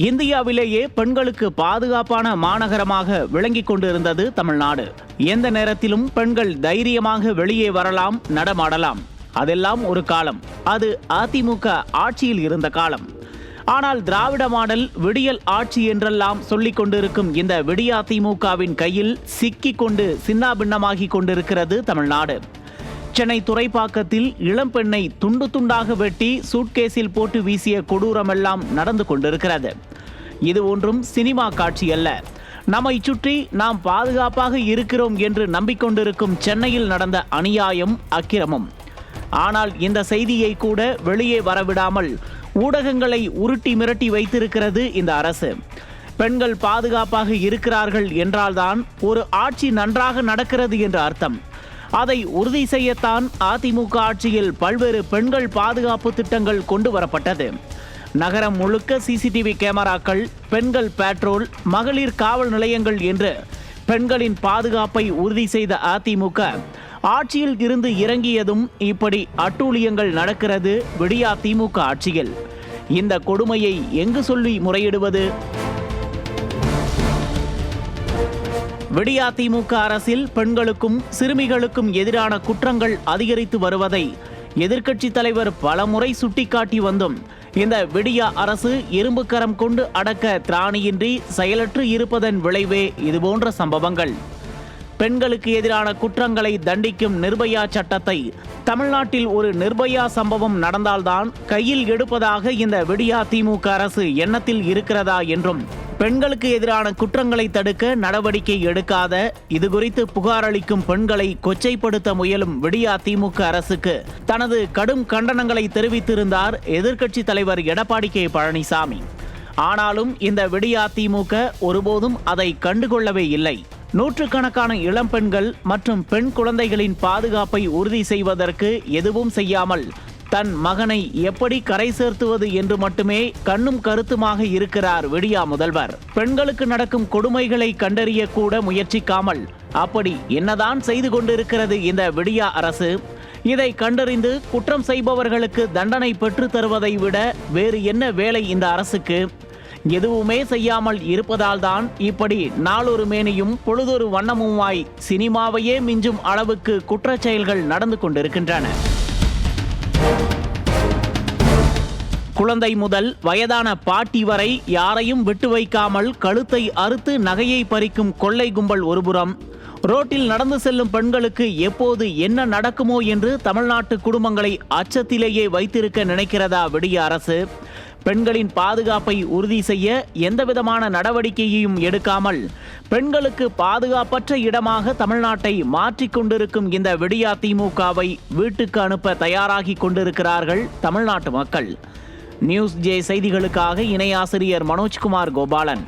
இந்தியாவிலேயே பெண்களுக்கு பாதுகாப்பான மாநகரமாக விளங்கிக் கொண்டிருந்தது தமிழ்நாடு. எந்த நேரத்திலும் பெண்கள் தைரியமாக வெளியே வரலாம், நடமாடலாம். அதெல்லாம் ஒரு காலம். அது அதிமுக ஆட்சியில் இருந்த காலம். ஆனால் திராவிட மாடல் விடியல் ஆட்சி என்றெல்லாம் சொல்லிக் கொண்டிருக்கும் இந்த விடியா திமுகவின் கையில் சிக்கிக் கொண்டு சின்னாபின்னமாகி கொண்டிருக்கிறது தமிழ்நாடு. சென்னை துறைப்பாக்கத்தில் இளம்பெண்ணை துண்டு துண்டாக வெட்டி சூட்கேஸில் போட்டு வீசிய கொடூரமெல்லாம் நடந்து கொண்டிருக்கிறது. இது ஒன்றும் சினிமா காட்சி அல்ல. நம்மை சுற்றி நாம் பாதுகாப்பாக இருக்கிறோம் என்று நம்பிக்கொண்டிருக்கும் சென்னையில் நடந்த அநியாயம், அக்கிரமம். ஆனால் இந்த செய்தியை கூட வெளியே வரவிடாமல் ஊடகங்களை உருட்டி மிரட்டி வைத்திருக்கிறது இந்த அரசு. பெண்கள் பாதுகாப்பாக இருக்கிறார்கள் என்றால்தான் ஒரு ஆட்சி நன்றாக நடக்கிறது என்று அர்த்தம். அதை உறுதி செய்யத்தான் அதிமுக ஆட்சியில் பல்வேறு பெண்கள் பாதுகாப்பு திட்டங்கள் கொண்டு வரப்பட்டது. நகரம் முழுக்க சிசிடிவி கேமராக்கள், பெண்கள் பேட்ரோல், மகளிர் காவல் நிலையங்கள் என்று பெண்களின் பாதுகாப்பை உறுதி செய்த அதிமுக ஆட்சியில் இருந்து இறங்கியதும் இப்படி அட்டூழியங்கள் நடக்கிறது விடியா திமுக ஆட்சியில். இந்த கொடுமையை எங்கு சொல்லி முறையிடுவது? விடியா திமுக அரசில் பெண்களுக்கும் சிறுமிகளுக்கும் எதிரான குற்றங்கள் அதிகரித்து வருவதை எதிர்க்கட்சித் தலைவர் பலமுறை சுட்டிக்காட்டி வந்தும் இந்த விடியா அரசு இரும்பு கரம் கொண்டு அடக்க திராணியின்றி செயலற்று இருப்பதன் விளைவே இதுபோன்ற சம்பவங்கள். பெண்களுக்கு எதிரான குற்றங்களை தண்டிக்கும் நிர்பயா சட்டத்தை தமிழ்நாட்டில் ஒரு நிர்பயா சம்பவம் நடந்தால்தான் கையில் எடுப்பதாக இந்த விடியா திமுக அரசு எண்ணத்தில் இருக்கிறதா என்றும், பெண்களுக்கு எதிரான குற்றங்களை தடுக்க நடவடிக்கை எடுக்காத, இது குறித்து புகார் அளிக்கும் பெண்களை கொச்சைப்படுத்த முயலும் விடியா திமுக அரசுக்கு தனது கடும் கண்டனங்களை தெரிவித்திருந்தார் எதிர்க்கட்சித் தலைவர் எடப்பாடி கே பழனிசாமி. ஆனாலும் இந்த விடியா திமுக ஒருபோதும் அதை கண்டுகொள்ளவே இல்லை. நூற்றுக்கணக்கான இளம்பெண்கள் மற்றும் பெண் குழந்தைகளின் பாதுகாப்பை உறுதி செய்வதற்கு எதுவும் செய்யாமல் தன் மகனை எப்படி கரை சேர்த்துவது என்று மட்டுமே கண்ணும் கருத்துமாக இருக்கிறார் விடியா முதல்வர். பெண்களுக்கு நடக்கும் கொடுமைகளை கண்டறிய கூட முயற்சிக்காமல் அப்படி என்னதான் செய்து கொண்டிருக்கிறது இந்த விடியா அரசு? இதை கண்டறிந்து குற்றம் செய்பவர்களுக்கு தண்டனை பெற்று தருவதை விட வேறு என்ன வேலை இந்த அரசுக்கு? எதுவுமே செய்யாமல் இருப்பதால்தான் இப்படி நாளொரு மேனியும் பொழுதொரு வண்ணமுமாய் சினிமாவையே மிஞ்சும் அளவுக்கு குற்றச் செயல்கள் நடந்து கொண்டிருக்கின்றன. குழந்தை முதல் வயதான பாட்டி வரை யாரையும் விட்டு வைக்காமல் கழுத்தை அறுத்து நகையை பறிக்கும் கொள்ளை கும்பல் ஒருபுறம், ரோட்டில் நடந்து செல்லும் பெண்களுக்கு எப்போது என்ன நடக்குமோ என்று தமிழ்நாட்டு குடும்பங்களை அச்சத்திலேயே வைத்திருக்க நினைக்கிறதா விடிய அரசு? பெண்களின் பாதுகாப்பை உறுதி செய்ய எந்தவிதமான நடவடிக்கையையும் எடுக்காமல் பெண்களுக்கு பாதுகாப்பற்ற இடமாக தமிழ்நாட்டை மாற்றிக்கொண்டிருக்கும் இந்த விடியா திமுகவை வீட்டுக்கு அனுப்ப தயாராகி கொண்டிருக்கிறார்கள் தமிழ்நாட்டு மக்கள். நியூஸ் ஜே செய்திகளுக்காக இணை ஆசிரியர் மனோஜ்குமார் கோபாலன்.